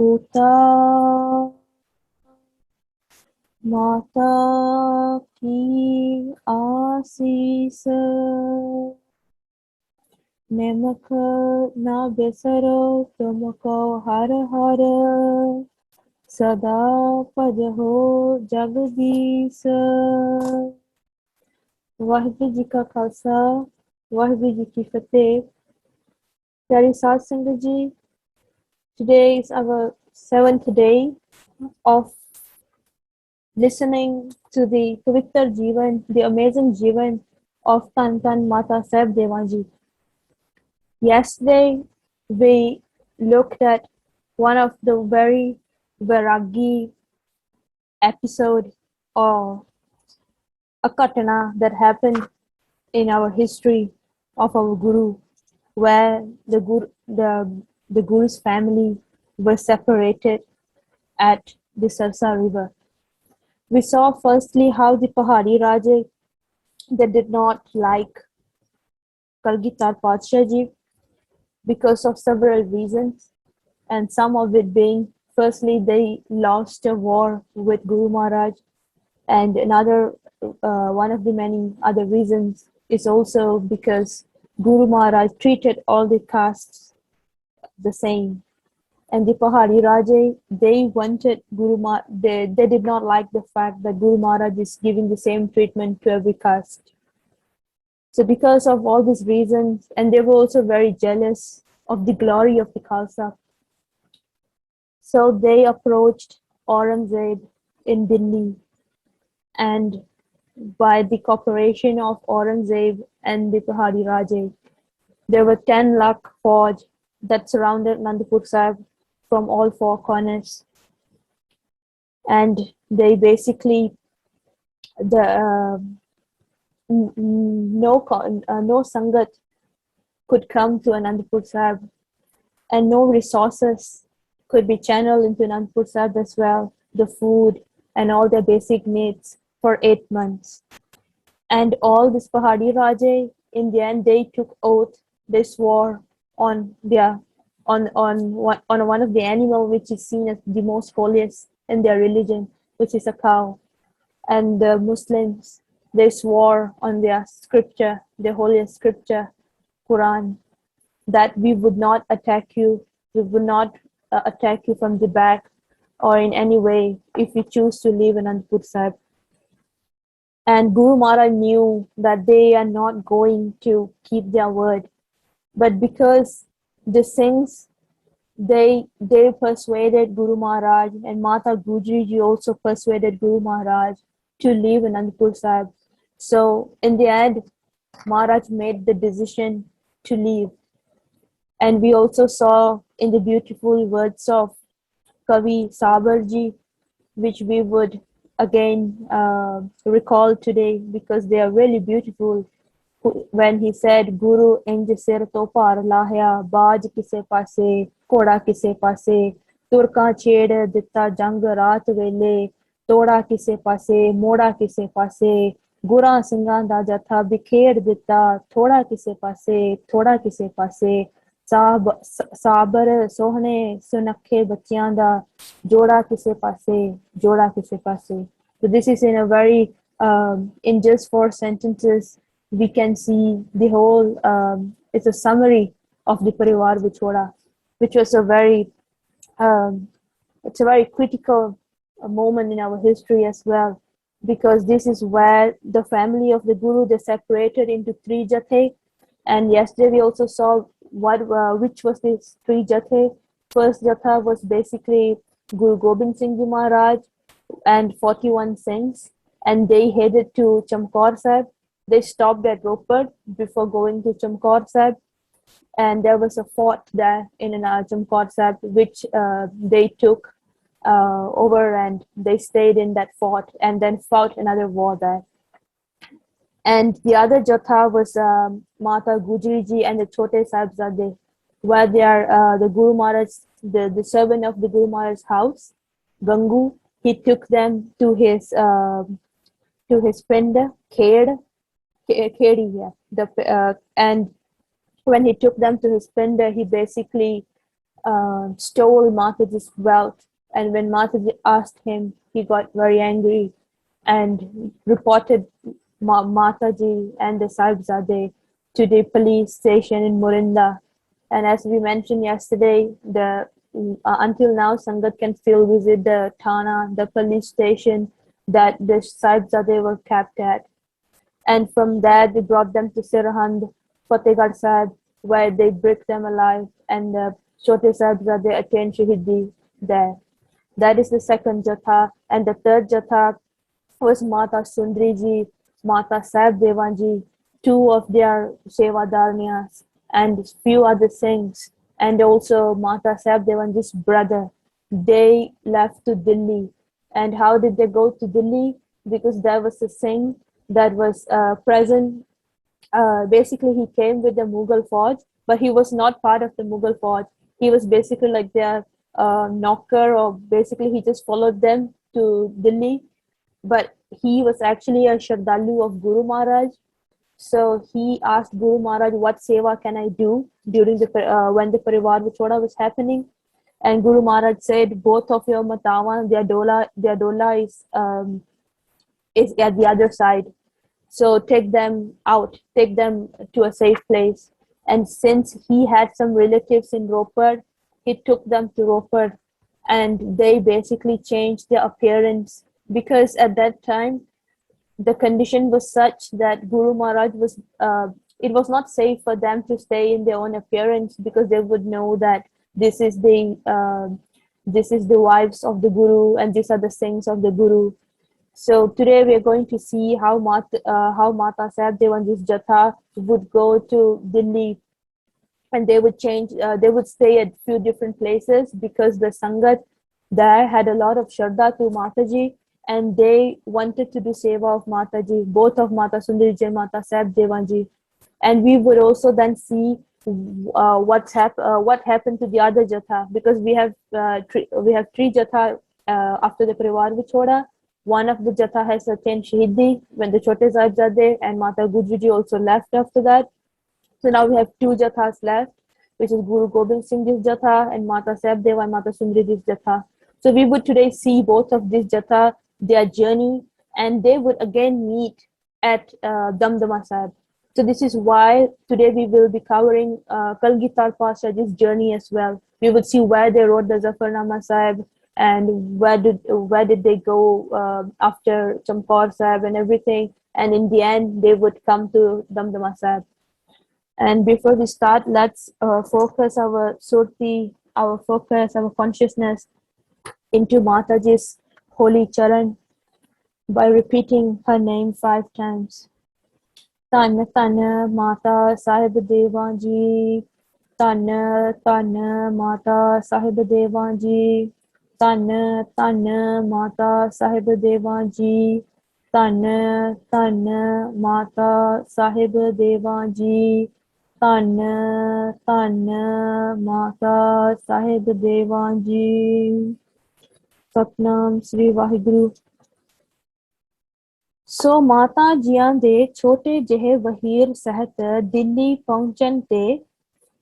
उता माता की आसीस नेमक ना बेसरो तुमको हर हर सदा पद हो जगदीश। वाहिगुरु जी का खालसा वाहिगुरु जी की फतेह। प्यारी साध संगत जी, today is our 7th day of listening to the Pavitr Jivan, the amazing Jivan of Tan Tan Mata Sahib Devanji. Yesterday, we looked at one of the very Vairagi episode or a katana that happened in our history of our Guru, where the Guru's family were separated at the Sarsa River. We saw firstly how the Pahari Raja they did not like Kalgitar Padshah Ji because of several reasons, and some of it being firstly they lost a war with Guru Maharaj, and another one of the many other reasons is also because Guru Maharaj treated all the castes the same. And the Pahari Raja, they wanted they did not like the fact that Guru Maharaj is giving the same treatment to every caste. So because of all these reasons, and they were also very jealous of the glory of the Khalsa, so they approached Aurangzeb in Delhi, and by the cooperation of Aurangzeb and the Pahari Raja, there were 10 lakh Fauj that surrounded Nandapur Sahib from all four corners, and they basically the no sangat could come to Anandapur Sahib, and no resources could be channeled into Anandapur Sahib as well, the food and all their basic needs for 8 months. And all this Pahadi Raja, in the end, they took oath, they swore on their on one of the animal which is seen as the most holiest in their religion, which is a cow. And the Muslims, they swore on their scripture, the holiest scripture, Quran, that we would not attack you, we would not attack you from the back or in any way if you choose to live in Anandpur Sahib. And Guru Maharaj knew that they are not going to keep their word, but because the Singhs, they persuaded Guru Maharaj, and Mata Gujri ji also persuaded Guru Maharaj to live in Anandpur Sahib. So in the end, Maharaj made the decision to leave. And we also saw in the beautiful words of Kavi Sabarji, which we would again recall today because they are really beautiful. When he said, Guru inj sir to par lahya, baaj kise paase, koda kise paase, turka chhed ditta jang raat vele, toda kise paase, moda kise paase, ਗੁਰਾਂ ਸਿੰਘਾਂ ਦਾ ਜਥਾ ਬਿਖੇੜ ਦਿੱਤਾ ਥੋੜਾ ਕਿਸੇ ਪਾਸੇ ਥੋੜਾ ਕਿਸੇ ਪਾਸੇ ਸਾਬਰ ਸੋਹਣੇ ਸੁਨੱਖੇ ਬੱਚਿਆਂ ਦਾ ਜੋੜਾ ਕਿਸੇ ਪਾਸੇ ਜੋੜਾ ਕਿਸੇ ਪਾਸੇ. So this is in a very in just 4 sentences we can see the whole it's a summary of the Parivar Vichoda, which was a very it's a very critical moment in our history as well, because this is where the family of the Guru, they separated into 3 jathe. And yesterday we also saw what which was this 3 jathe. First jatha was basically Guru Gobind Singh Ji Maharaj and 41 Singhs, and they headed to Chamkaur Sahib. They stopped at Ropar before going to Chamkaur Sahib, and there was a fort there in Chamkaur Sahib, which they took over, and they stayed in that fort and then fought another war there. And the other jatha was Mata Gujri Ji and the Chote Sahibzade, where they are the Guru Maharaj, the servant of the Guru Maharaj's house, Gangu. He took them to his pinda, Khedi, yeah. And when he took them to his pinda, he basically stole Mataji's wealth. And when Mataji asked him, he got very angry and reported Mataji and the Sahibzade to the police station in Morinda. And as we mentioned yesterday, the until now, Sangat can still visit the Thana, the police station that the Sahibzade were kept at. And from there, they brought them to Sirhand, Fatehgarh Sahib, where they bricked them alive, and the Chote Sahibzade attained Shahidi there. That is the second Jatha. And the third Jatha was Mata Sundri ji, Mata Sahib Devan ji, two of their Sevadarnias, and few other Singhs, and also Mata Sahib Devan ji's brother. They left to Delhi. And how did they go to Delhi? Because there was a Singh that was present. Basically, he came with the Mughal force, but he was not part of the Mughal force. He was basically like their knocker, or basically he just followed them to Delhi. But he was actually a Shardalu of Guru Maharaj. So he asked Guru Maharaj, "What seva can I do during the when the Parivar Vichoda was happening?" And Guru Maharaj said, "Both of your Matawan, their dola is at the other side. So take them out, take them to a safe place." And since he had some relatives in Ropar, he took them to Ropar, and they basically changed their appearance, because at that time the condition was such that Guru Maharaj was it was not safe for them to stay in their own appearance, because they would know that this is the wives of the Guru, and these are the saints of the Guru. So today we are going to see how Mata Sahib Devanji's Jatha would go to Delhi, and they would change. They would stay at few different places, because the Sangat there had a lot of Shraddha to Mataji, and they wanted to do seva of Mataji, both of Mata Sundariji and Mata Sahib Devanji. And we would also then see what happened to the other Jatha, because we have three Jatha after the Parivar Vichoda. One of the Jatha has attained Shahidi when the Chote Sahibzade and Mata Gujriji also left after that. So now we have two Jathas left, which is Guru Gobind Singh Ji's Jatha and Mata Sahib Deva and Mata Sundri Ji's Jatha. So we would today see both of these Jatha, their journey, and they would again meet at Damdama Sahib. So this is why today we will be covering Kalgitar Pashaji's journey as well. We would see where they wrote the Zafarnama Sahib, and where did they go after Champar Sahib and everything. And in the end, they would come to Damdama Sahib. And before we start, let's focus our surti, our consciousness into Mataji's holy charan by repeating her name 5 times. Tan Tan Mata Sahib Devan Ji, Tan Tan Mata Sahib Devan Ji, Tan Tan Mata Sahib Devan Ji, Tan Tan Mata Sahib Devan Ji, Tan Tan Mata Sahib Devan Ji. Satnam Sri Vaheguru. ਸੋ ਮਾਤਾ ਜੀਆਂ ਦੇ ਛੋਟੇ ਜਿਹੇ ਵਹੀਰ ਸਹਿਤ ਦਿੱਲੀ ਪਹੁੰਚਣ ਤੇ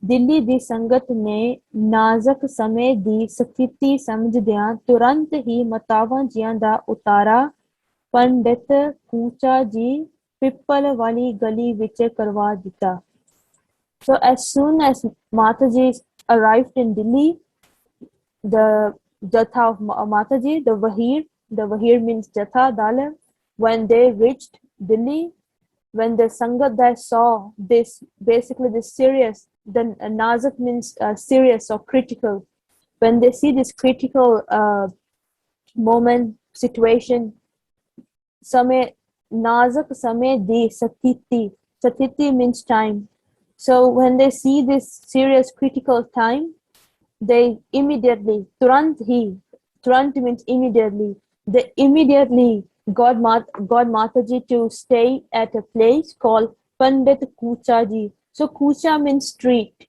ਦਿੱਲੀ ਦੀ ਸੰਗਤ ਨੇ ਨਾਜ਼ਕ ਸਮੇਂ ਦੀ ਸਥਿਤੀ ਸਮਝਦਿਆਂ ਤੁਰੰਤ ਹੀ ਮਾਤਾਵਾਂ ਜੀਆਂ ਦਾ ਉਤਾਰਾ ਪੰਡਿਤ ਕੂਚਾ ਜੀ ਪਿੱਪਲ ਵਾਲੀ ਗਲੀ ਵਿੱਚ ਕਰਵਾ ਦਿੱਤਾ. So as soon as Mataji arrived in Delhi, the Jatha of Mataji, the Vahir means Jatha, Dala, when they reached Delhi, when the Sangat there saw this, basically this serious, then Nazak means serious or critical. When they see this critical moment, situation, Samay, Nazak Samay di Satiti. Satiti means time. So when they see this serious critical time, they immediately, Turant means immediately, they immediately got Mataji to stay at a place called Pandit Kucha Ji. So Kucha means street.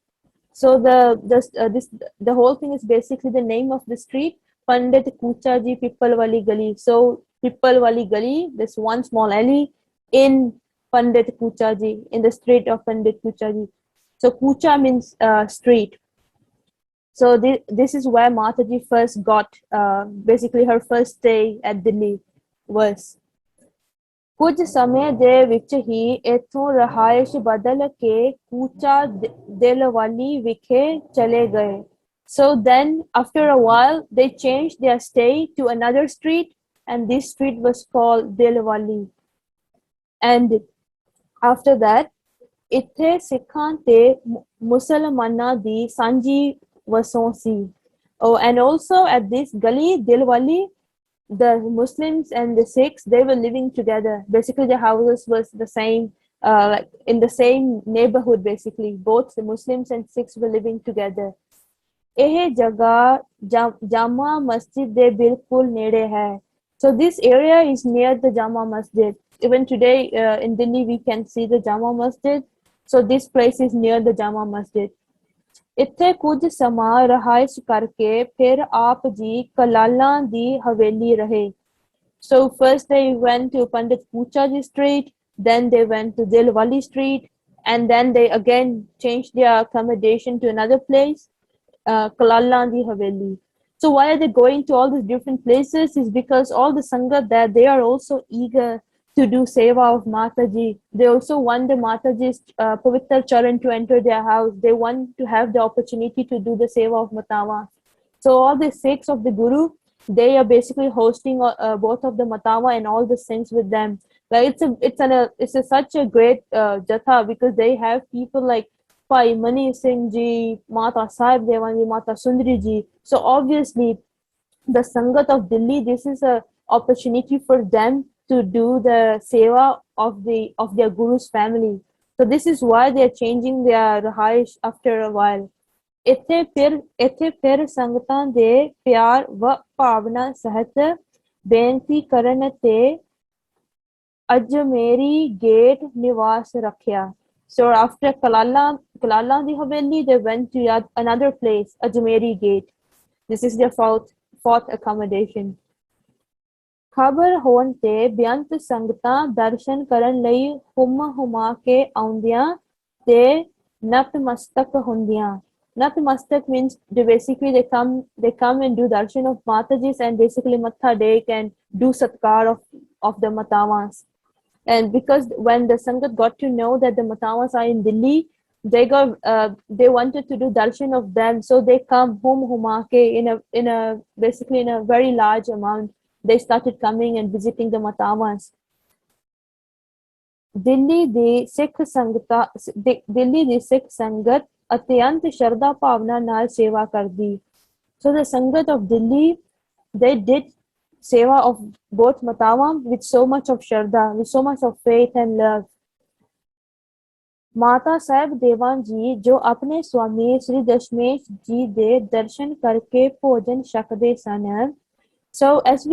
So the whole thing is basically the name of the street, Pandit Kucha Ji Pippal Wali Gali. So Pippal Wali Gali, this one small alley in Pandit Kucha Ji, in the street of Pandit Kucha Ji. So Kucha means street. So this is where Mataji first got basically her first stay at Delhi was. ਕੁਝ ਸਮੇਂ ਦੇ ਵਿੱਚ ਹੀ ਇੱਥੋਂ ਰਹਾਇਸ਼ ਬਦਲ ਕੇ ਕੂਚਾ ਦਿਲਵਾਲੀ ਵਿਖੇ ਚਲੇ ਗਏ. So then after a while they changed their stay to another street and this street was called Dilwali. And after that ਇੱਥੇ ਸਿੱਖਾਂ ਤੇ ਮੁਸਲਮਾਨਾਂ ਦੀ ਸਾਂਝੀ ਵਸੋਂ ਸੀ. Oh, and also at this gully Dilwali, the Muslims and the Sikhs, they were living together. Basically, the houses was the same, like in the same neighborhood. Basically, both the Muslims and Sikhs were living together. ਇਹ ਜਗ੍ਹਾ ਜਾਮਾ ਮਸਜਿਦ ਦੇ ਬਿਲਕੁਲ ਨੇੜੇ ਹੈ. So this area is near the Jama Masjid. Even today in Delhi, we can see the Jama Masjid. So this place is near the Jama Masjid. ਇੱਥੇ ਕੁਝ ਸਮਾਂ ਰਹਾਇਸ਼ ਕਰਕੇ ਫਿਰ ਆਪ ਜੀ ਕਲਾਲਾਂ ਦੀ ਹਵੇਲੀ ਰਹੇ. So first they went to Pandit Puchaji Street, then they went to Dilwali Street, and then they again changed their accommodation to another place, Kalalan di Haveli. So why are they going to all these different places is because all the Sangat there, they are also eager to do seva of Mataji. They also want the Mataji's Pavitra Charan to enter their house. They want to have the opportunity to do the seva of Matawa. So all the Sikhs of the Guru, they are basically hosting both of the Matawa and all the saints with them. Like it's such a great jatha because they have people like Pai Mani Singh Ji, Mata Sahib Devan Ji, Mata Sundari Ji. So obviously the Sangat of Delhi, this is a opportunity for them to do the seva of their guru's family. So this is why they are changing their rahaish after a while. ਇੱਥੇ ਫਿਰ ਸੰਗਤਾਂ ਦੇ ਪਿਆਰ ਵ ਭਾਵਨਾ ਸਹਿਤ ਬੇਨਤੀ ਕਰਨ ਤੇ ਅਜਮੇਰੀ ਗੇਟ ਨਿਵਾਸ ਰੱਖਿਆ. So after Kalala di Haveli, they went to another place, Ajmeri Gate. This is their fourth accommodation. ਖਬਰ ਹੋਣ ਤੇ ਬੇਅੰਤ ਸੰਗਤਾਂ ਦਰਸ਼ਨ ਕਰਨ ਲਈ ਹੁਮਾ ਕੇ ਆਉਂਦੀਆਂ ਤੇ ਨਤਮਸਤਕ ਹੁੰਦੀਆਂ. Natamastak means basically they come and do darshan of Mataji's and basically matha dek and do satkar of the Matawas. And because when the Sangat got to know that the Matawas are in Delhi, they wanted to do darshan of them, so they come humake in a very large amount. They started coming and visiting the Matawas. Delhi the Sikh Sangat ਅਤਿਅੰਤ ਸ਼ਰਧਾ ਭਾਵਨਾ ਨਾਲ ਸੇਵਾ ਕਰਦੀ. So the Sangat of Delhi, they did seva of both Matawam with so much of shraddha, with so much of faith and love. Mata Sahib ਦੇਵਾਨ ਜੀ ਜੋ ਆਪਣੇ ਸਵਾਮੀ ਸ੍ਰੀ ਦਸ਼ਮੇਸ਼ ਜੀ ਦੇ ਦਰਸ਼ਨ ਕਰਕੇ ਭੋਜਨ ਛਕਦੇ ਸਨ. So as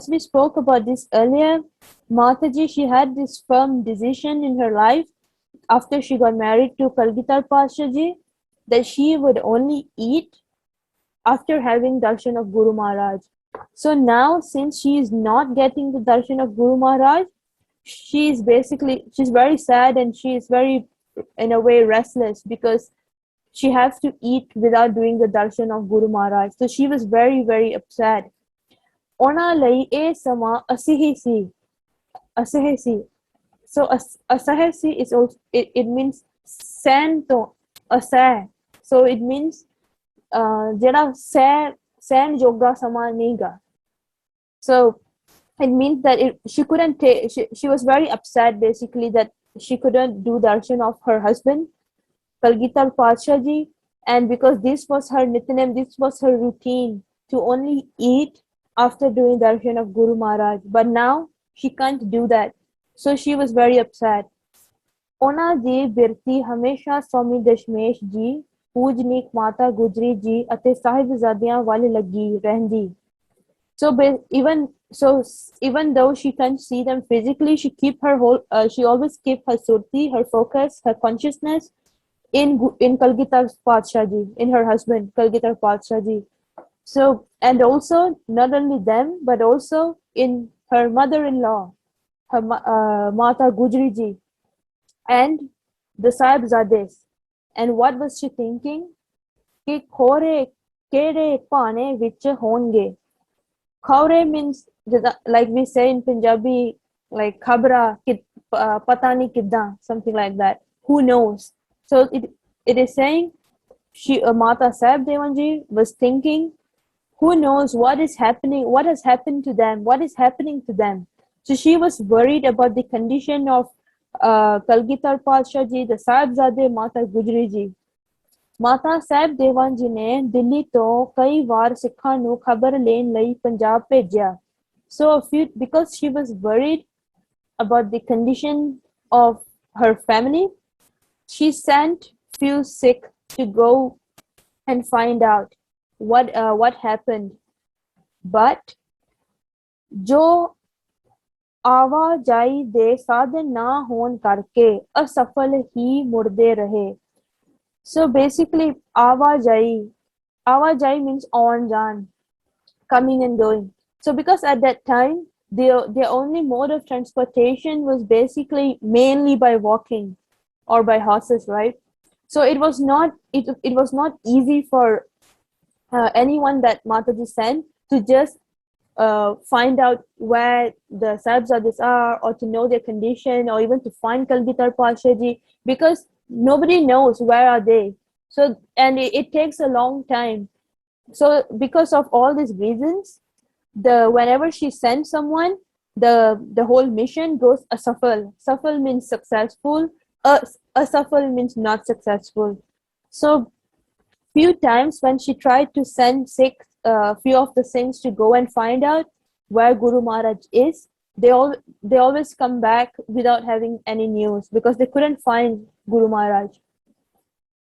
we spoke about this earlier, Mataji, she had this firm decision in her life after she got married to Kalgitar Pasha Ji that she would only eat after having darshan of Guru Maharaj. So now, since she is not getting the darshan of Guru Maharaj, she's very sad and she is very, in a way, restless because she has to eat without doing the darshan of Guru Maharaj. So she was very, very upset. Ona lai e sama asihisi. So asahisi is also, it means santo, asah. So it means jada sand yoga sama niga. So it means that she couldn't take, she was very upset basically that she couldn't do darshan of her husband Kalgitar Pasha Ji, and because this was her nitnem, this was her routine to only eat after doing darshan of Guru Maharaj, but now she can't do that. So she was very upset. ਉਹਨਾਂ ਦੀ ਬਿਰਤੀ ਹਮੇਸ਼ਾ ਸਵਾਮੀ ਦਸ਼ਮੇਸ਼ ਜੀ, ਪੂਜਨੀਕ ਮਾਤਾ ਗੁਜਰੀ ਜੀ ਅਤੇ ਸਾਹਿਬਜ਼ਾਦਿਆਂ ਵੱਲ ਲੱਗੀ ਰਹਿੰਦੀ. So even though she can't see them physically, she always keep her surti, her focus, her consciousness in Kalgitar Patsha Ji, in her husband Kalgitar Patsha Ji. So, and also not only them, but also in her mother-in-law, her Mata Gujri Ji, and the Sahibzades. And what was she thinking? कि खोरे ਕਿਹੜੇ ਭਾਣੇ ਵਿੱਚ ਹੋਣਗੇ? Khawre means like we say in Punjabi, like khabra, pata nahi kidda, something like that. Who knows? So it is saying Mata Sahib Devanji was thinking, who knows what is happening, what has happened to them, what is happening to them. So she was worried about the condition of Kalgitar Pasha ji, the Sahibzade Mata Gujri ji. Mata Sahib ਦੇਵਾਨ ਜੀ ਨੇ ਦਿੱਲੀ ਤੋਂ ਕਈ ਵਾਰ ਸਿੱਖਾਂ ਨੂੰ ਖਬਰ ਲੈਣ ਲਈ ਪੰਜਾਬ ਭੇਜਿਆ. So because she was worried about the condition of her family, she sent few Sikh to go and find out what happened. But ਜੋ ਆਵਾਜਾਈ ਦੇ ਸਾਧਨ ਨਾ ਹੋਣ ਕਰਕੇ ਅਸਫਲ ਹੀ ਮੁੜਦੇ ਰਹੇ. So basically, awajai means on jan, coming and going. So because at that time, their only mode of transportation was basically mainly by walking or by horses, right? So it was not easy for anyone that Mataji sent to just find out where the Sahibzadis are, or to know their condition, or even to find Kalgitar Pasha ji, because nobody knows where are they. So and it takes a long time. So because of all these reasons, whenever she sends someone, the whole mission goes asafal. Safal means successful, asafal means not successful. So few times when she tried to send few of the Sikhs to go and find out where Guru Maharaj is, they always come back without having any news, because they couldn't find Guru Maharaj.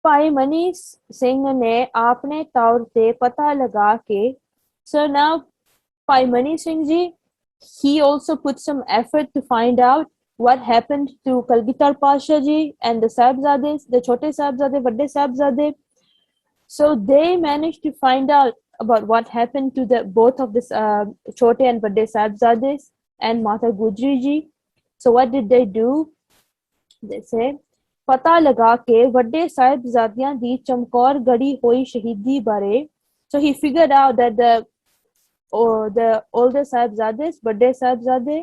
ਭਾਈ ਮਨੀ ਸਿੰਘ ਨੇ ਆਪਣੇ ਤੌਰ ਤੇ ਪਤਾ ਲਗਾ ਕੇ, so now Bhai Mani Singh ji, he also put some effort to find out what happened to Kalgitar Pasha ji and the Sahibzades, the Chote Sahibzade, Vadde Sahibzade. So they managed to find out about what happened to both of this Chote and Vadde Sahibzades and Mata Gujri ji. So what did they do? They say, ਪਤਾ ਲਗਾ ਕੇ ਵੱਡੇ ਸਾਹਿਬਜ਼ਾਦਿਆਂ ਦੀ ਚਮਕੌਰ ਗੜੀ ਹੋਈ ਸ਼ਹੀਦੀ ਬਾਰੇ. So he figured out that the older Sahibzades, ਵੱਡੇ ਸਾਹਿਬਜ਼ਾਦੇ,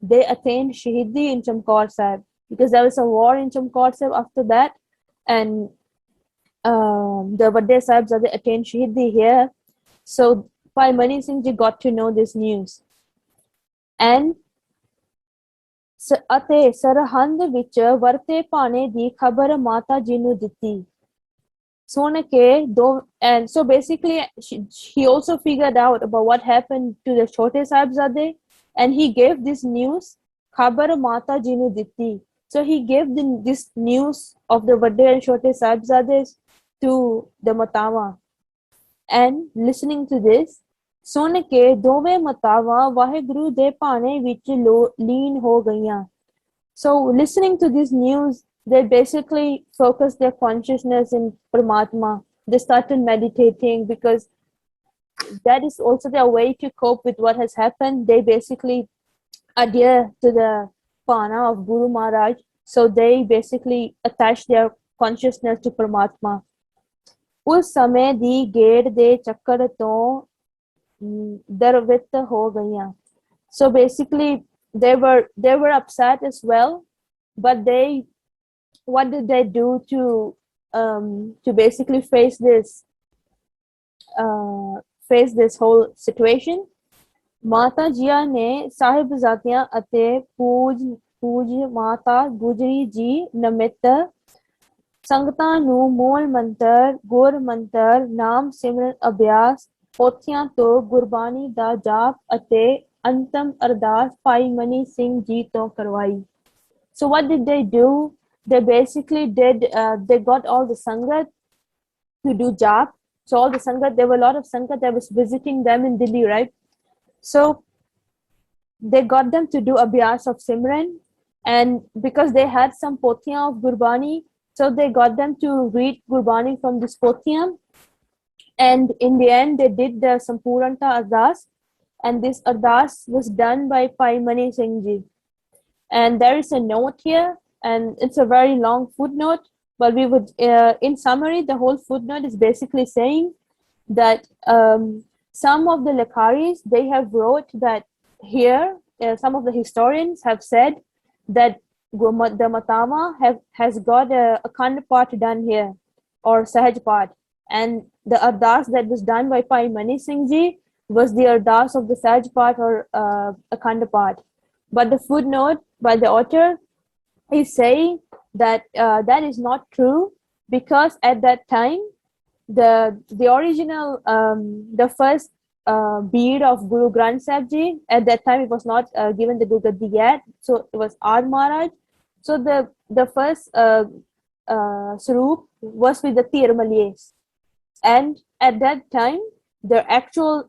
they attained shahidi in Chamkaur Sahib, because there was a war in Chamkaur Sahib after that, and the Vadde Sahibzade attained shahidi here. So Bhai Mani Singh ji got to know this news. And ਅਤੇ ਸਰਹੰਦ ਵਿੱਚ ਵਰਤੇ ਭਾਣੇ ਦੀ ਖਬਰ ਮਾਤਾ ਜੀ ਨੂੰ ਦਿੱਤੀ. ਸੁਣ ਕੇ and so basically he also figured out about what happened to the Chote Sahibzade, and he gave this news, ਖਬਰ ਮਾਤਾ ਜੀ ਨੂੰ ਦਿੱਤੀ. So he gave this news of the Vadde and Chote Sahibzades to the Matawa, and listening to this, ਸੁਣ ਕੇ ਦੋਵੇਂ ਮਤਾਵਾਂ ਵਾਹਿਗੁਰੂ ਦੇ ਭਾਣੇ ਵਿੱਚ ਲੀਨ ਹੋ ਗਈਆਂ. So listening to this news, they basically focused their consciousness in Paramatma. They started meditating, because that is also their way to cope with what has happened. They basically adhere to the Pana of Guru Maharaj. So they basically attach their consciousness to Paramatma. ਉਸ ਸਮੇਂ ਦੀ ਗੇੜ ਦੇ ਚੱਕਰ ਤੋਂ ਦਰਵਿਤ ਹੋ ਗਈਆਂ. So basically they were upset as well, but what did they do to basically face this whole situation? ਮਾਤਾ ਜੀਆਂ ਨੇ ਸਾਹਿਬਜ਼ਾਦਿਆਂ ਅਤੇ ਪੂਜ ਮਾਤਾ ਗੁਜਰੀ ਜੀ ਨਮਿਤ ਸੰਗਤਾਂ ਨੂੰ ਮੂਲ ਮੰਤਰ, ਗੁਰ ਮੰਤਰ, ਨਾਮ ਸਿਮਰਨ ਅਭਿਆਸ, ਪੋਥੀਆਂ ਤੋਂ ਗੁਰਬਾਣੀ ਦਾ ਜਾਪ ਅਤੇ ਅੰਤਮ ਅਰਦਾਸ ਭਾਈ ਮਨੀ ਸਿੰਘ ਜੀ ਤੋਂ ਕਰਵਾਈ. So what did they do? They basically they got all the sangat to do jap. So all the sangat, there were a lot of sangat that was visiting them in Delhi, right? So they got them to do abhyas of Simran, and because they had some pothiyam of Gurbani, so they got them to read Gurbani from this pothiyam. And in the end, they did the Sampuranta Ardas, and this Ardas was done by Pai Mani Singh ji. And there is a note here, and it's a very long footnote, but we would, in summary, the whole footnote is basically saying that some of the Lekharis, they have wrote that here, some of the historians have said that the Matama has got a Khand Path done here, or Sahaj Path, and the Ardas that was done by Pai Mani Singh Ji was the Ardas of the Sahaj Path or Akhand Path. But the footnote by the author is saying that that is not true, because at that time the original the first bead of Guru Granth Sahib Ji, at that time it was not given the Gurgaddi yet, so it was Ad Maharaj. So the first Sarup was with the Tirmaliyes, and at that time the actual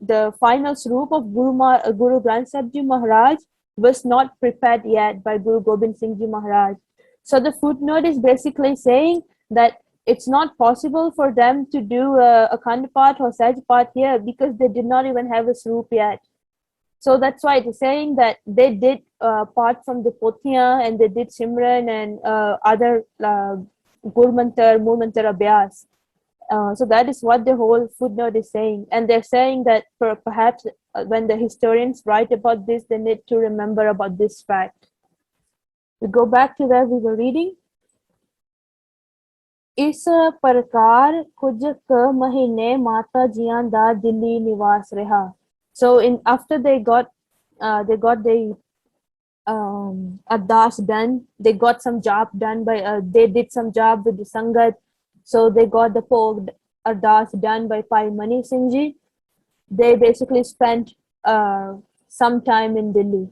the final Sarup of Guru Granth Sahib Ji Maharaj was not prepared yet by Guru Gobind Singh Ji Maharaj. So the footnote is basically saying that it's not possible for them to do a Khand Path or Sahaj Path here, because they did not even have a Sarup yet. So that's why it is saying that they did part from the Pothiyan, and they did Simran and other Gurmantar, Moolmantar Abhyas. So that is what the whole footnote is saying. And they're saying that perhaps when the historians write about this, they need to remember about this fact. We go back to where we were reading. इस प्रकार कुछ क महीने माता जियां दा दिल्ली निवास रहा. So in after they got the Ardas done, they got some job done by they did some job with the Sangat. So they got the Ardas done by Pai Mani Singh Ji. They basically spent some time in Delhi.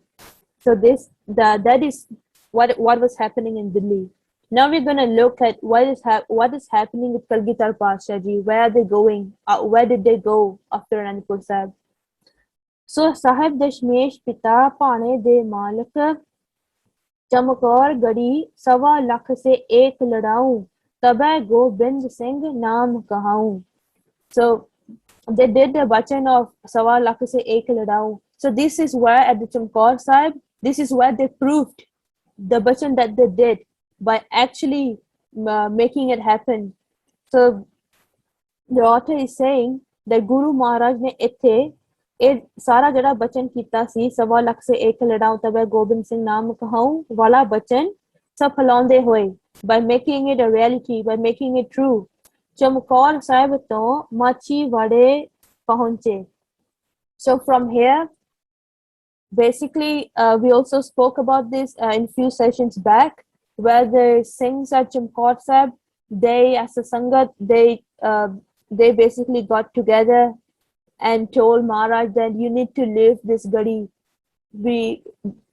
So that is what was happening in Delhi. Now we're going to look at what is happening with Kalgitar Pasha Ji. Where are they going? Where did they go after Anandpur Sahib? So Sahib Dashmesh Pita Pane de Malak Chamkaur गढ़ी सवा लख से एक लड़ाऊं तबै गोबिंद सिंह नाम कहाऊं. So they did the bachan of sawa lakh se ek ladaun. So this is where at the Chamkaur Sahib, this is where they proved the bachan that they did by actually making it happen. So the author is saying that Guru Maharaj ne ithe ਇਹ ਸਾਰਾ ਜਿਹੜਾ ਬਚਨ ਕੀਤਾ ਸੀ ਸਵਾ ਲੱਖ ਸੇ ਇੱਕ ਲੜਾਉ ਤਬੈ ਗੋਬਿੰਦ ਸਿੰਘ ਨਾਮ ਕਹਾਉ ਵਾਲਾ ਬਚਨ ਸਫਲਾਉਂਦੇ ਹੋਏ by making it a reality, by making it true, Chamkaur Sahib ਤੋਂ ਮਾਚੀਵਾੜੇ ਪਹੁੰਚੇ. So from here, basically we also spoke about this in few sessions back, where the Singhs at Chamkaur Sahib, they as a Sangat, they basically got together and told Maharaj that you need to leave this gadi. We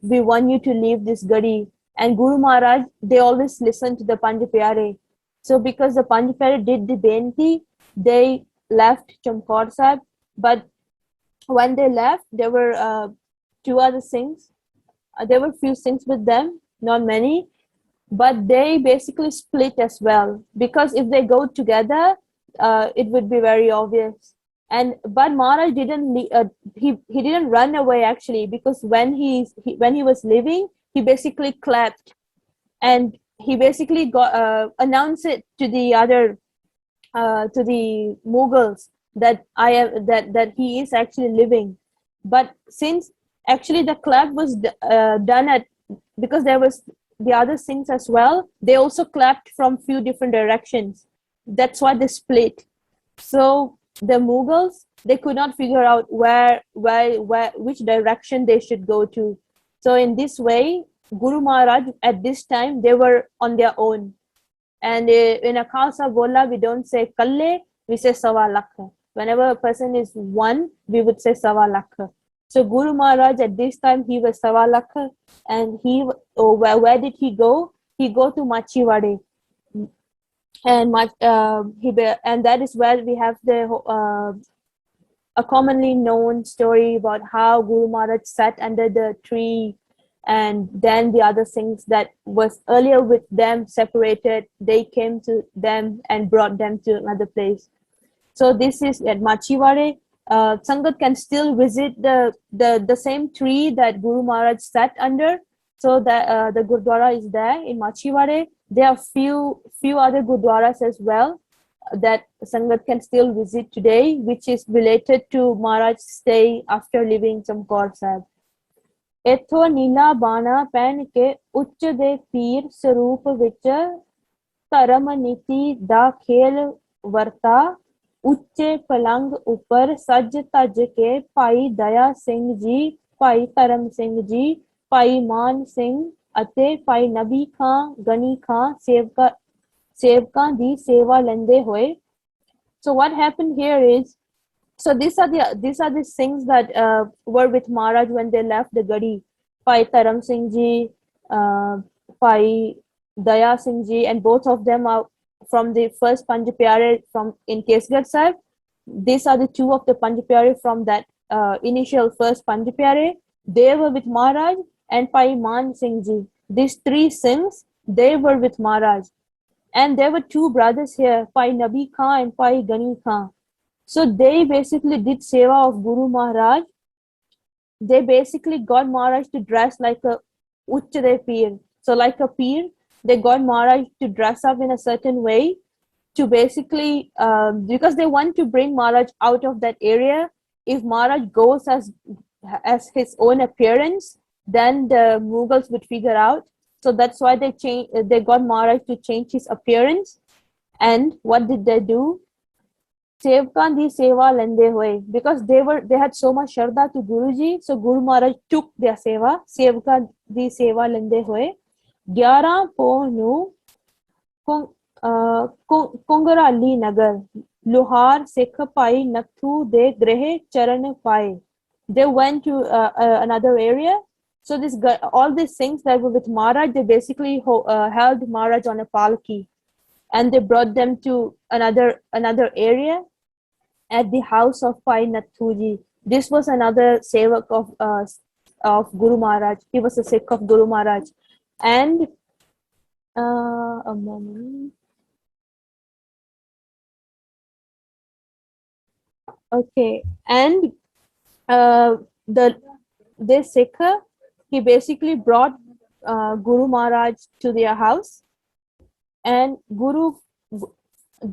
want you to leave this gadi. And Guru Maharaj, they always listened to the Panj Pyare. So because the Panj Pyare did the benti, they left Chamkaur Sahib. But when they left, there were two other Singhs. There were few Singhs with them, not many. But they basically split as well. Because if they go together, it would be very obvious. But Maharaj didn't he didn't run away actually, because when he was leaving, he basically clapped and he basically got announced it to the other to the Mughals that that he is actually living. But since actually the clap was done at, because there was the other Singhs as well, they also clapped from few different directions. That's why they split. So the Mughals, they could not figure out which direction they should go to. So in this way, Guru Maharaj at this time, they were on their own. And in a Khalsa Bola, we don't say kalle, we say sawa lakh. Whenever a person is one, we would say sawa lakh. So Guru Maharaj at this time, he was sawa lakh, and where did he go? He go to Machiwade. And that is where we have a commonly known story about how Guru Maharaj sat under the tree, and then the other Singhs that was earlier with them separated, they came to them and brought them to another place. So this is at Machiwade. Sangat can still visit the same tree that Guru Maharaj sat under. So that the Gurdwara is there in Machiwade. There are few other Gurdwaras as well. that Sangat can still visit today, which is related to Maharaj's stay after leaving Chamkaur Sahib. ਇੱਥੋਂ ਨੀਲਾ ਬਾਣਾ ਪਹਿਨ ਕੇ ਉੱਚ ਦੇ ਪੀਰ ਸਰੂਪ ਵਿੱਚ ਧਰਮ ਨੀਤੀ ਦਾ ਖੇਲ ਵਰਤਾ ਉੱਚੇ ਪਲੰਗ ਉੱਪਰ ਸੱਜ ਧੱਜ ਕੇ ਭਾਈ ਦਇਆ ਸਿੰਘ ਜੀ, ਭਾਈ ਧਰਮ ਸਿੰਘ ਜੀ, ਭਾਈ ਮਾਨ ਸਿੰਘ ਅਤੇ ਭਾਈ ਨਬੀ ਖਾਂ, ਗਨੀ ਖਾਂ ਸੇਵਕਾਂ ਦੀ ਸੇਵਾ ਲੈਂਦੇ ਹੋਏ. So what happened here is, so these are the things that were with Maharaj when they left the Gadi. Pai Taram Singh ji, Pai Daya Singh ji, and both of them are from the first Panj Pyare from in Kesgarh Sahib. These are the two of the Panj Pyare from that initial first Panj Pyare. They were with Maharaj, and Pai Man Singh ji. These three Singhs, they were with Maharaj. And there were two brothers here, Pai Nabi Khan and Pai Gani Khan. So they basically did seva of Guru Maharaj. They basically got Maharaj to dress like a Uchchade Peer. So like a peer, they got Maharaj to dress up in a certain way to basically, because they want to bring Maharaj out of that area. If Maharaj goes as his own appearance, then the Mughals would figure out. So that's why they got Maharaj to change his appearance. And what did they do? Sevkan di seva lende hoye, because they had so much shraddha to Guruji, so Guru Maharaj took their seva. Sevkan di seva lende hoye 11 ਪੋਹ ਨੂੰ ਕੁੰਗਰਾਲੀ ਨਗਰ ਲੋਹਾਰ ਸਿੱਖ ਭਾਈ ਨੱਥੂ ਦੇ ਗ੍ਰਹਿ ਚਰਨ ਪਾਏ. They went to another area. So all these things that were with Maharaj, they basically held Maharaj on a palki, and they brought them to another area at the house of Pai Nathuji. This was another sevak of Guru Maharaj. He was a Sikh of Guru Maharaj. And a moment. Okay, and this Sikh, he basically brought Guru Maharaj to their house, and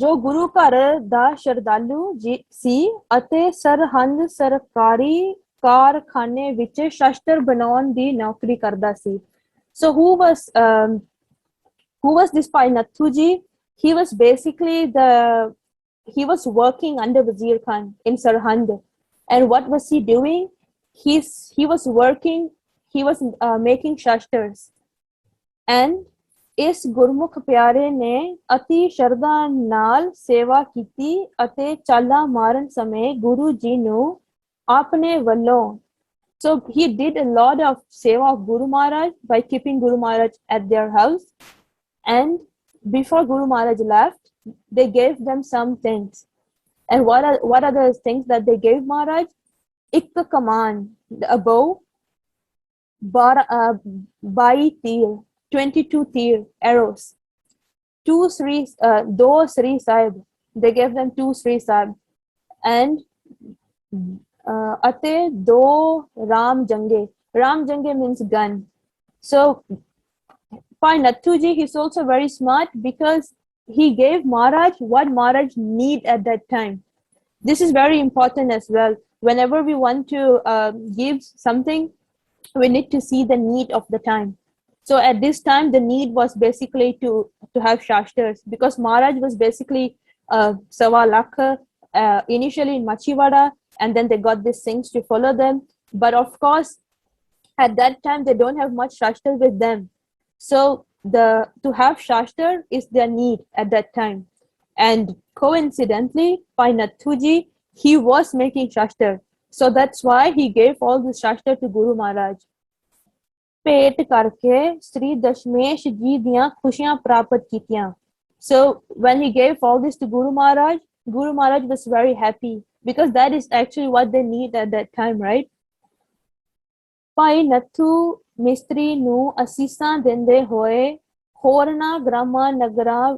ਜੋ ਗੁਰੂ ਘਰ ਦਾ ਸ਼ਰਧਾਲੂ ਜੀ ਸੀ ਅਤੇ ਸਰਹੰਦ ਸਰਕਾਰੀ ਕਾਰਖਾਨੇ ਵਿੱਚ ਸ਼ਸਤਰ ਬਣਾਉਣ ਦੀ ਨੌਕਰੀ ਕਰਦਾ ਸੀ. So who was this Pai Nathu ji? He was basically he was working under Wazir Khan in Sarhand. And what was he doing? He was working, he was making shastars. And ਇਸ ਗੁਰਮੁਖ ਪਿਆਰੇ ਨੇ ਅਤੀ ਸ਼ਰਧਾ ਨਾਲ ਸੇਵਾ ਕੀਤੀ ਅਤੇ ਚਾਲਾਂ ਮਾਰਨ ਸਮੇਂ ਗੁਰੂ ਜੀ ਨੂੰ ਆਪਣੇ ਵੱਲੋਂ. So he did a lot of seva of Guru Maharaj by keeping Guru Maharaj at their house. And before Guru Maharaj left, they gave them some things. And what are the things that they gave Maharaj? Ik kaman, a bow, 22 tir, 22 tir arrows, two Sri Sahib. They gave them 2 Sri Sahib, and ate 2 Ram Jange. Ram Jange means gun. So Pai Nathu ji, he's also very smart because he gave Maharaj what Maharaj need at that time. This is very important as well. Whenever we want to give something, we need to see the need of the time. So at this time, the need was basically to have shastras, because Maharaj was basically Sawa Lakh initially in Machiwada, and then they got these things to follow them. But of course, at that time, they don't have much shastra with them. So to have shastra is their need at that time. And coincidentally, Pai Nathu ji, he was making shastra. So that's why he gave all the shastra to Guru Maharaj. ਭੇਟ ਕਰਕੇ Sri Dashmesh ji ਦੀਆਂ ਖੁਸ਼ੀਆਂ ਪ੍ਰਾਪਤ ਕੀਤੀਆਂ. So when he gave all this to Guru Maharaj was very happy, because that is actually what they need at that time, right? ਭਾਈ ਨੱਥੂ ਮਿਸਤਰੀ ਨੂੰ ਅਸੀਸਾਂ ਦਿੰਦੇ ਹੋਏ ਹੋਰਨਾਂ ਗ੍ਰਾਮਾਂ ਨਗਰਾਂ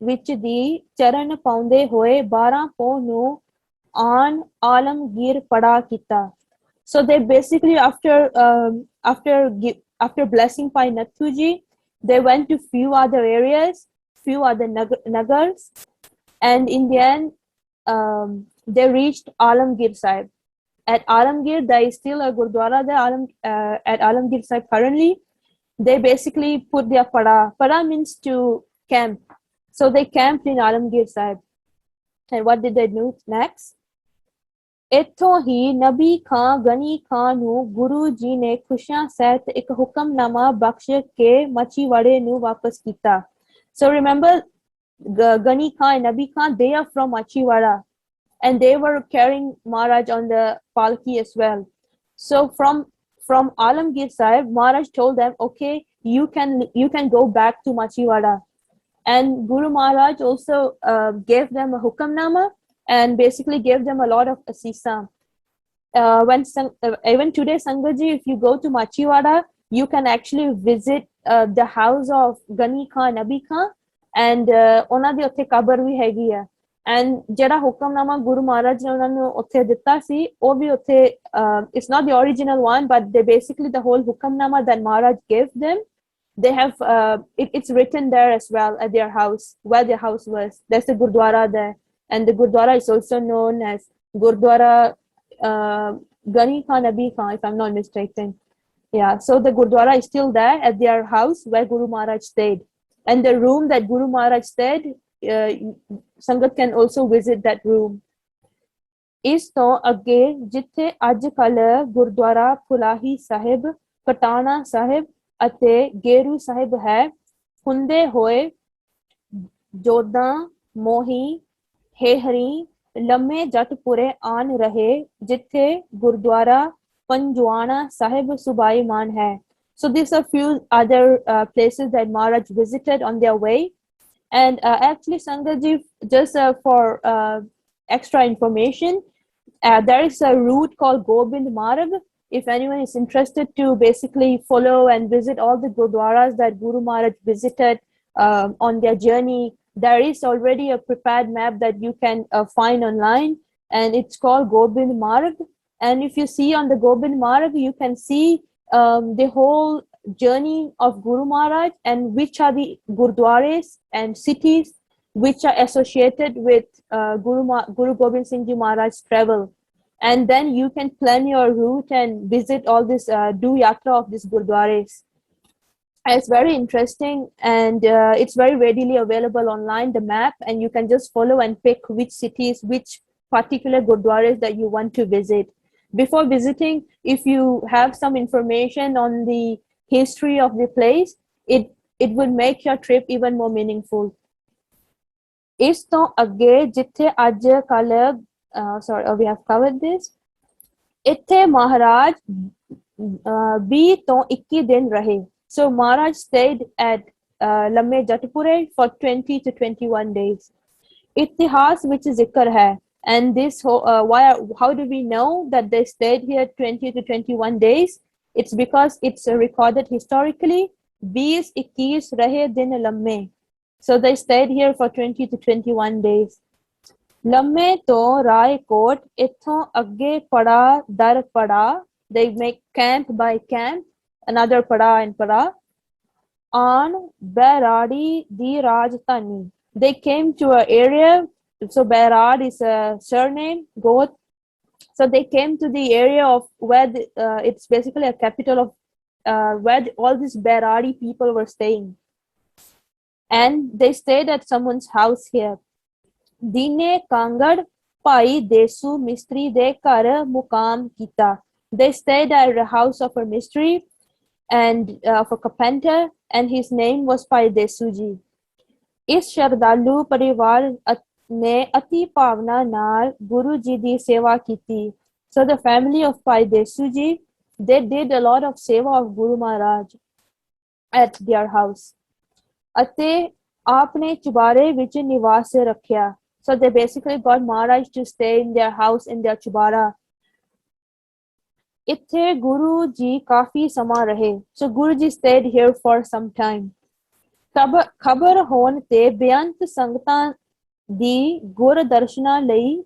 ਵਿੱਚ ਦੀ ਚਰਨ ਪਾਉਂਦੇ ਹੋਏ 12 ਪੋਹ ਨੂੰ ਆਨ ਆਲਮਗੀਰ ਪੜਾ ਕੀਤਾ. So they basically, after blessing Pai Nathu ji, they went to few other areas, few other nagars, And in the end, they reached Alamgir Sahib. At Alamgir, there is still a Gurdwara there, at Alamgir Sahib currently. They basically put their pada. Pada means to camp. So they camped in Alamgir Sahib. And what did they do next? ਇੱਥੋਂ ਹੀ ਨਬੀ ਖਾਂ ਗਨੀ ਖਾਂ ਨੂੰ ਗੁਰੂ ਜੀ ਨੇ ਖੁਸ਼ੀਆਂ ਸਹਿਤ ਇੱਕ ਹੁਕਮਨਾਮਾ ਬਖਸ਼ ਕੇ ਮੱਛੀਵਾੜੇ ਨੂੰ ਵਾਪਸ ਕੀਤਾ. So remember, Ghani Khan and Nabi Khan, they are from Machhiwada, and they were carrying Maharaj on the palki as well. So from Alamgir Sahib, Maharaj told them, okay, you can go back to Machhiwada. And Guru Maharaj also gave them a hukamnama and basically gave them a lot of asisa. Even today, Sangaji, if you go to Machhiwada, you can actually visit the house of Ghani Khan, Nabi Khan, and ਉਹਨਾਂ ਦੀ ਉੱਥੇ ਕਬਰ ਵੀ ਹੈਗੀ ਆ. And ਜਿਹੜਾ ਹੁਕਮਨਾਮਾ ਗੁਰੂ ਮਹਾਰਾਜ ਨੇ ਉਹਨਾਂ ਨੂੰ ਉੱਥੇ ਦਿੱਤਾ ਸੀ, ਉਹ ਵੀ ਉੱਥੇ, it's not the original one, but they basically, the whole hukamnama that Maharaj gave them, they have it's written there as well at their house, where their house was. There's a Gurdwara there, and the Gurdwara is also known as Gurdwara Ghani Khan Nabi Khan, if I'm not mistaken. Yeah, so the Gurdwara is still there at their house where Guru Maharaj stayed. And the room that Guru Maharaj stayed, Sangat can also visit that room. ਇਸ ਤੋਂ ਅੱਗੇ ਜਿੱਥੇ ਅੱਜ ਕੱਲ੍ਹ ਗੁਰਦੁਆਰਾ ਫੁਲਾਹੀ ਸਾਹਿਬ, ਕਟਾਣਾ ਸਾਹਿਬ ਅਤੇ ਗੇਰੂ ਸਾਹਿਬ ਹੈ, ਹੁੰਦੇ ਹੋਏ ਜੋਧਾਂ, ਮੋਹੀ, ਹੇਹਰੀ, ਲੰਮੇ ਜੱਟਪੁਰੇ ਆਨ ਰਹੇ, ਜਿੱਥੇ ਗੁਰਦੁਆਰਾ ਪੰਜਵਾਣਾ ਸਾਹਿਬ ਸੁਭਾਈਮਾਨ ਹੈ. So these are few other places that Maharaj visited on their way. And actually, Sangaji, just for extra information, there is a route called Gobind Marg. If anyone is interested to basically follow and visit all the Gurdwaras that Guru Maharaj visited on their journey, there is already a prepared map that you can find online, and it's called Gobind Marg. And if you see on the Gobind Marg, you can see the whole journey of Guru Maharaj and which are the Gurdwaras and cities which are associated with Guru Gobind Singh Ji Maharaj's travel. And then you can plan your route and visit all this, do yatra of these Gurdwaras. It's very interesting, and it's very readily available online, the map, and you can just follow and pick which cities, which particular Gurdwaras that you want to visit. Before visiting, if you have some information on the history of the place, it would make your trip even more meaningful. ਇਸ ਤੋਂ ਅੱਗੇ ਜਿੱਥੇ ਅੱਜ ਕੱਲ੍ਹ we have covered this, ਇੱਥੇ ਮਹਾਰਾਜ 20 ਤੋਂ 21 ਦਿਨ ਰਹੇ. So Maharaj stayed at ਲੰਮੇ ਜੱਟਪੁਰੇ for 20 to 21 days. ਇਤਿਹਾਸ ਵਿੱਚ ਜ਼ਿਕਰ ਹੈ. And this how do we know that they stayed here 20 to 21 days? It's because it's recorded historically. 20-21 rahe din lamme. So they stayed here for 20 to 21 days. Lamme to Raikot, ithon agge pada dar pada. They make camp by camp, another pada and pada. On Bairadi di Rajdhani. They came to an area. So Bairad is a surname, Goth. So they came to the area of where it's basically a capital of where all these Bairadi people were staying. And they stayed at someone's house here. Dine Kangad Pai Desu Mistri de Kar Mukam Kita. They stayed at the house of a mystery and of a carpenter, and his name was Pai Desuji. Is Shardalu Parivar ने अति भावना नाल गुरु जी दी सेवा कीती. So the family of Pai Desu ji, they did a lot of seva of Guru Maharaj at their house. ਅਤੇ आपने चुबारे विच निवास रखिया. So they basically got Maharaj to stay in their house in their chubara. ਇੱਥੇ ਗੁਰੂ ਜੀ ਕਾਫੀ ਸਮਾਂ ਰਹੇ. So Guru ji stayed here for some time. ਖਬਰ ਹੋਣ ਤੇ ਬੇਅੰਤ ਸੰਗਤਾਂ ਦੀ ਗੁਰ ਦਰਸ਼ਨਾਂ ਲਈ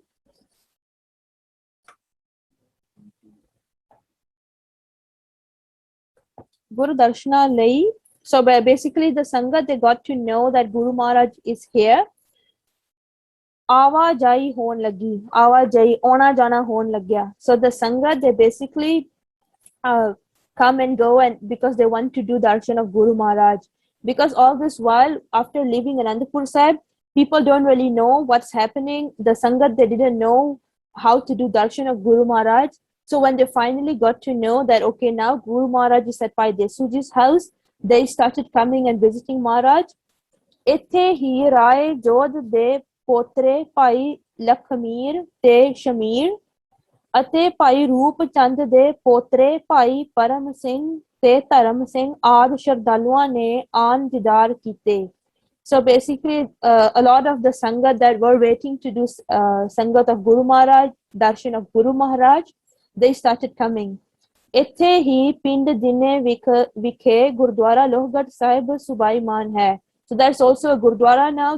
so basically the Sangha, they got to know that Guru Maharaj is here. आवाजाही होने लगी, आवाजाही आना जाना होने लग गया. So the Sangha, they basically come and go, and because they want to do darshan of Guru Maharaj. Because all this while, after leaving Anandapur Sahib, people don't really know what's happening. The Sangat, they didn't know how to do darshan of Guru Maharaj. So when they finally got to know that, okay, now Guru Maharaj is at Pai Desuji's house, they started coming and visiting Maharaj. ਇੱਥੇ ਹੀ ਰਾਏ ਜੋਧ ਦੇ ਪੋਤਰੇ ਭਾਈ ਲਖਮੀਰ ਤੇ ਸ਼ਮੀਰ ਅਤੇ ਭਾਈ ਰੂਪ ਚੰਦ ਦੇ ਪੋਤਰੇ ਭਾਈ ਪਰਮ ਸਿੰਘ ਤੇ ਧਰਮ ਸਿੰਘ ਆਦਿ ਸ਼ਰਧਾਲੂਆਂ ਨੇ ਆਨ ਦੀਦਾਰ ਕੀਤੇ. So basically, a lot of the Sangat that were waiting to do Sangat of Guru Maharaj, Darshan of Guru Maharaj, they started coming. ਇੱਥੇ ਹੀ ਪਿੰਡ ਦਿਨੇ ਵਿਖੇ ਗੁਰਦੁਆਰਾ ਲੋਹਗੜ੍ਹ ਸਾਹਿਬ ਸੁਭਾਈਮਾਨ ਹੈ. So there's also a Gurdwara now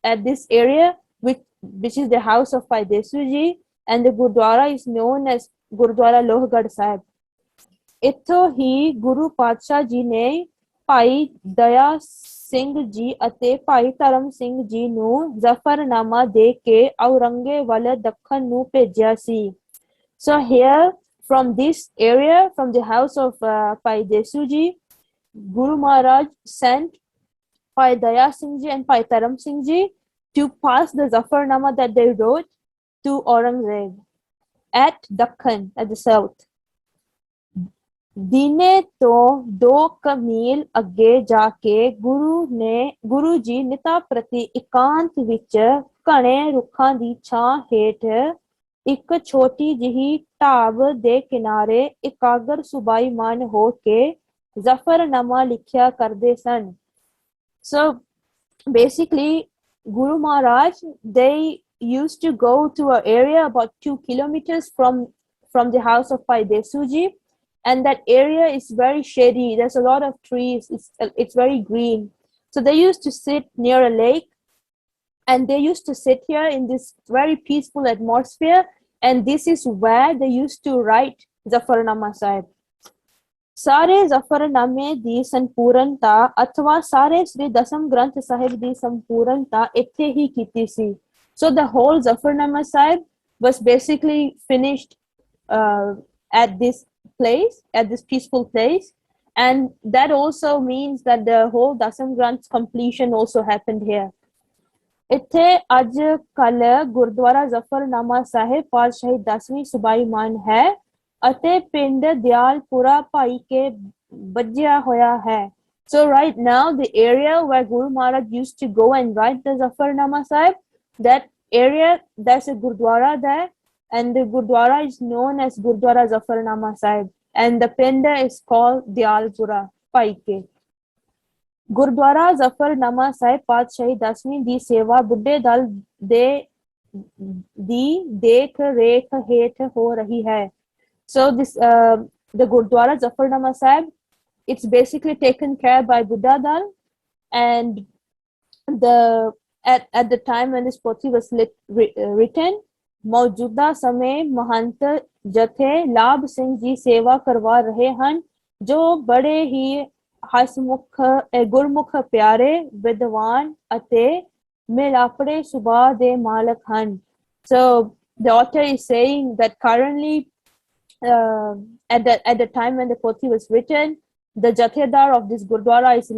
at this area, which is the house of Pai Desu Ji, and the Gurdwara is known as Gurdwara Lohgarh Sahib. ਇੱਥੋਂ ਹੀ ਗੁਰੂ ਪਾਤਸ਼ਾਹ ਜੀ ਨੇ ਭਾਈ ਦਇਆ ਸਿੰਘ ਜੀ ਅਤੇ ਭਾਈ ਧਰਮ ਸਿੰਘ ਜੀ ਨੂੰ ਜ਼ਫਰਨਾਮਾ ਦੇ ਕੇ ਔਰੰਗੇ ਵੱਲ ਦੱਖਣ ਨੂੰ ਭੇਜਿਆ ਸੀ. So here from this area, from the house of Pai Desu Ji, Guru Maharaj sent Pai Daya Singh Ji and Pai Taram Singh Ji to pass the Zafarnama that they wrote to Aurangzeb at Dakhan, at the south. ਦੀਨੇ ਤੋਂ 2 ਮੀਲ ਅੱਗੇ ਜਾ ਕੇ ਗੁਰੂ ਜੀ ਨਿਤਾ ਪ੍ਰਤੀ ਇਕਾਂਤ ਵਿੱਚ ਘਣੇ ਰੁੱਖਾਂ ਦੀ ਛਾਂ ਹੇਠ ਇੱਕ ਛੋਟੀ ਜਿਹੀ ਢਾਬ ਦੇ ਕਿਨਾਰੇ ਇਕਾਗਰ ਸੁਭਾਈਮਾਨ ਹੋ ਕੇ ਜ਼ਫਰਨਾਮਾ ਲਿਖਿਆ ਕਰਦੇ ਸਨ. So basically, Guru Maharaj, they used to go to an area about 2 kilometers from the house of Pai Desu Ji, and that area is very shady. There's a lot of trees. It's very green. So they used to sit near a lake, and they used to sit here in this very peaceful atmosphere, and this is where they used to write Zafarnama Sahib. ਸਾਰੇ ਜ਼ਫਰਨਾਮੇ ਦੀ ਸੰਪੂਰਨਤਾ ਅਥਵਾ ਸਾਰੇ ਸ੍ਰੀ ਦਸਮ ਗ੍ਰੰਥ ਸਾਹਿਬ ਦੀ ਸੰਪੂਰਨਤਾ ਇੱਥੇ ਹੀ ਕੀਤੀ ਸੀ. So the whole Zafarnama Sahib was basically finished at this place, at this peaceful place, and that also means that the whole Dasam Granth's completion also happened here. ਇੱਥੇ ਅੱਜ ਕੱਲ ਗੁਰਦੁਆਰਾ ਜ਼ਫਰਨਾਮਾ ਸਾਹਿਬ ਪਾਤਸ਼ਾਹੀ 10ਵੀਂ ਸੁਭਾਈਮਾਨ ਹੈ ਅਤੇ ਪਿੰਡ ਦਿਆਲਪੁਰਾ ਭਾਈ ਕੇ ਬੱਜਿਆ ਹੋਇਆ ਹੈ. So right now the area where Guru Maharaj used to go and write the Zafarnama Sahib, that area, there's a Gurdwara there, and the Gurdwara is known as Gurdwara Zafarnama Sahib, and the pind is called Dialpura Pai ke. Gurdwara Zafarnama Sahib ਪਾਤਸ਼ਾਹੀ 10ਵੀਂ ਦੀ ਸੇਵਾ ਬੁੱਢੇ ਦਲ ਦੀ ਦੇਖ ਰੇਖ ਹੇਠ ਹੋ ਰਹੀ ਹੈ. So this the Gurdwara Zafarnama Sahib, it's basically taken care by Buddha Dal, and at the time when this pothi was written, ਮੌਜੂਦਾ ਸਮੇਂ ਮਹੰਤ ਜਥੇ ਲਾਭ ਸਿੰਘ ਜੀ ਸੇਵਾ ਕਰਵਾ ਰਹੇ ਹਨ ਜੋ ਬੜੇ ਹੀ ਹਸਮੁਖ ਗੁਰਮੁਖ ਪਿਆਰੇ ਵਿਦਵਾਨ ਅਤੇ ਮਿਲਾਪੜੇ ਸੁਭਾਅ ਦੇ ਮਾਲਕ ਹਨ. So the author is saying that currently at the time when the pothi was written, the jathedar of this Gurdwara is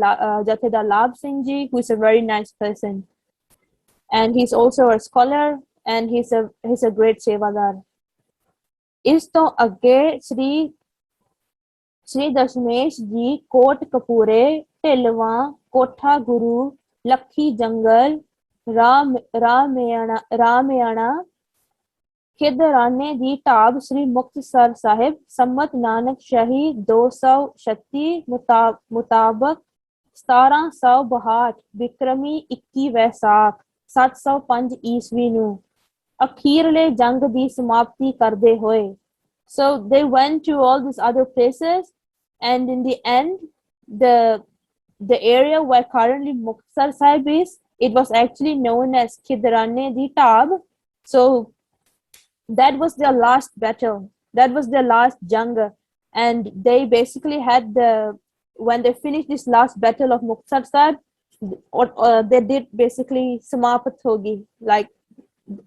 Jathedar Labh Singh Ji, who is a very nice person, and he's also a scholar, and he's a great sevadar. ਇਸ ਤੋਂ ਅੱਗੇ ਸ਼੍ਰੀ ਦਸ਼ਮੇਸ਼ ਜੀ ਕੋਟ ਕਪੂਰੇ ਢਿਲਵਾਂ ਕੋਠਾ ਗੁਰੂ ਲੱਖੀ ਜੰਗਲ ਰਾਮਿਆਣਾ ਖਿਦਰਾਨੇ ਦੀ ਢਾਬ ਸ੍ਰੀ ਮੁਕਤਸਰ ਸਾਹਿਬ ਸੰਮਤ ਨਾਨਕ ਸ਼ਾਹੀ 236 ਮੁਤਾਬਕ 1762 ਵਿਕਰਮੀ 21 ਵੈਸਾਖ 705 ਈਸਵੀ ਨੂੰ ਅਖੀਰਲੇ ਜੰਗ ਦੀ ਸਮਾਪਤੀ ਕਰਦੇ ਹੋਏ. So they went to all these other places, and in the end, the area where currently Muktsar Sahib is, it was actually known as Khidrane di Tab. So that was their last battle. That was their last jang, and they basically had when they finished this last battle of Muktsar Sahib, they did basically Samapat Hogi, like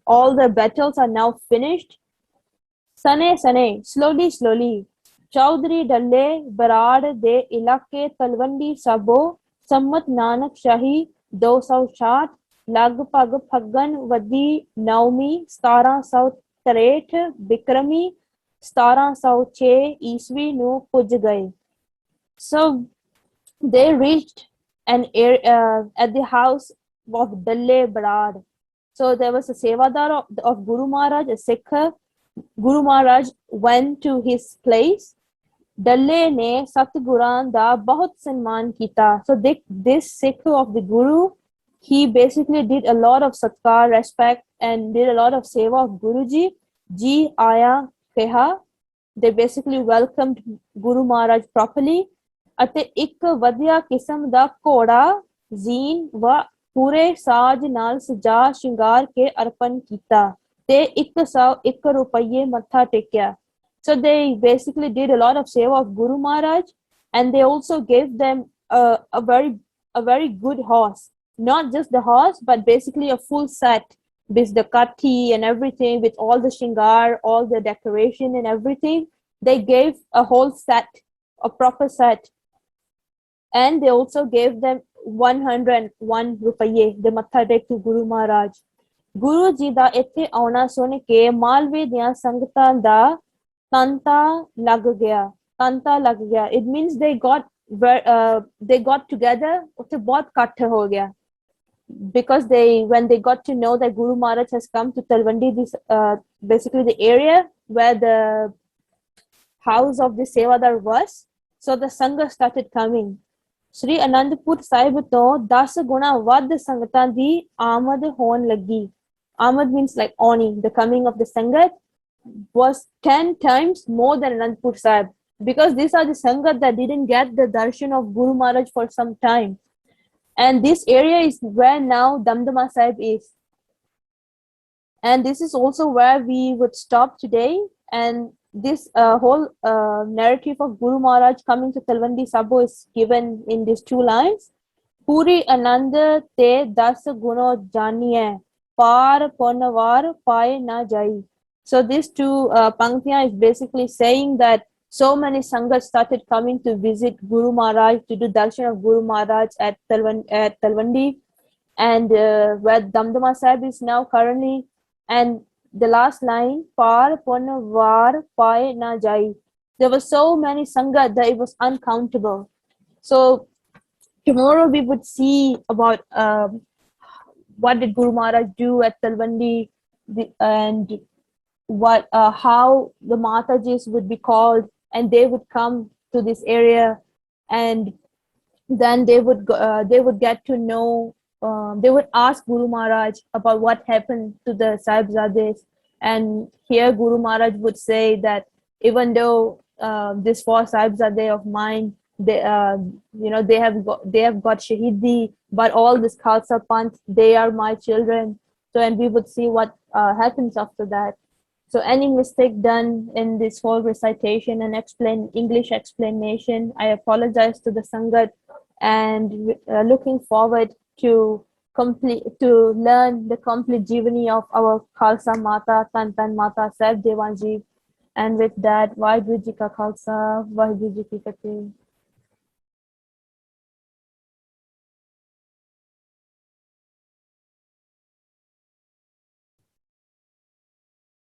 all the battles are now finished. Sane Sane, slowly, Chaudhry Dalle Barad de Ilake Talwandi Sabo, Sammat Nanak Shahi, 260, ਲਗਭਗ ਫੱਗਣ ਵਦੀ ਨੌਵੀਂ 1763 ਬਿਕਰਮੀ 1706 ਈਸਵੀ ਨੂੰ ਪੁੱਜ ਗਏ. So they reached an area at the house of Dalle Barad. So there was a sevadar of Guru Maharaj, a Sikh. Guru Maharaj went to his place. Dalle ne Satguran da bahut sanman kita. So this Sikh of the Guru, he basically did a lot of satkar, respect, and did a lot of seva of Guruji. Ji aya keha. They basically welcomed Guru Maharaj properly. ਅਤੇ ਇੱਕ ਵਧੀਆ ਕਿਸਮ ਦਾ ਘੋੜਾ ਜ਼ੀਨ ਵ ਪੂਰੇ ਸਾਜ ਨਾਲ ਸਜਾ ਸ਼ਿੰਗਾਰ ਕੇ ਅਰਪਣ ਕੀਤਾ ਤੇ 101 ਰੁਪਏ ਮੱਥਾ ਟੇਕਿਆ. So they basically did a lot of seva of Guru Maharaj, and they also gave them a very good horse. Not just the horse, but basically a full set with the kati and everything, with all the shingar, all the decoration and everything. They gave a whole set, a proper set. And they also gave them 101 rupaye, the matha tek to Guru Maharaj. Guru ji da ਇੱਥੇ ਆਉਣਾ ਸੁਣ ਕੇ ਮਾਲਵੇ ਦੀਆਂ ਸੰਗਤਾਂ ਦਾ ਤਾਂਤਾ ਲੱਗ ਗਿਆ. It means they got together, ਉੱਥੇ ਬਹੁਤ ਇਕੱਠ ਹੋ ਗਿਆ. Because when they got to know that Guru Maharaj has come to Talwandi, this basically the area where the house of the Sevadar was, so the Sangha started coming. Sri Anandpur Sahib to 10 guna ਵੱਧ ਸੰਗਤਾਂ ਦੀ ਆਮਦ ਹੋਣ ਲੱਗੀ. Amad means like awning. The coming of the Sangat was 10 times more than Anandpur Sahib, because these are the Sangat that didn't get the darshan of Guru Maharaj for some time. And this area is where now Damdama Sahib is. And this is also where we would stop today. And this whole narrative of Guru Maharaj coming to Talwandi Sabo is given in these two lines. Puri Anand te 10 guno janiye, par ponawar paye na jai. So these two panktiyan is basically saying that so many Sanghas started coming to visit Guru Maharaj, to do darshan of Guru Maharaj at Talwandi, and where Damdama Sahib is now currently. And the last line, par ponawar paye na jai. There were so many Sangha that it was uncountable. So tomorrow we would see about what did Guru Maharaj do at Talwandi, and what how the Matajis would be called, and they would come to this area, and then they would get to know. They would ask Guru Maharaj about what happened to the Sahibzades, and here Guru Maharaj would say that even though these 4 Sahibzade of mine, they have got Shahidi, but all this Khalsa Panth, they are my children. So, and we would see what happens after that. So any mistake done in this whole recitation and English explanation, I apologize to the Sangat, and looking forward to learn the complete Jivani of our Khalsa Mata, Tan Mata Sahib Devan Ji. And with that, Vaheguru Ji Ka Khalsa, Vaheguru Ji Ki Fateh.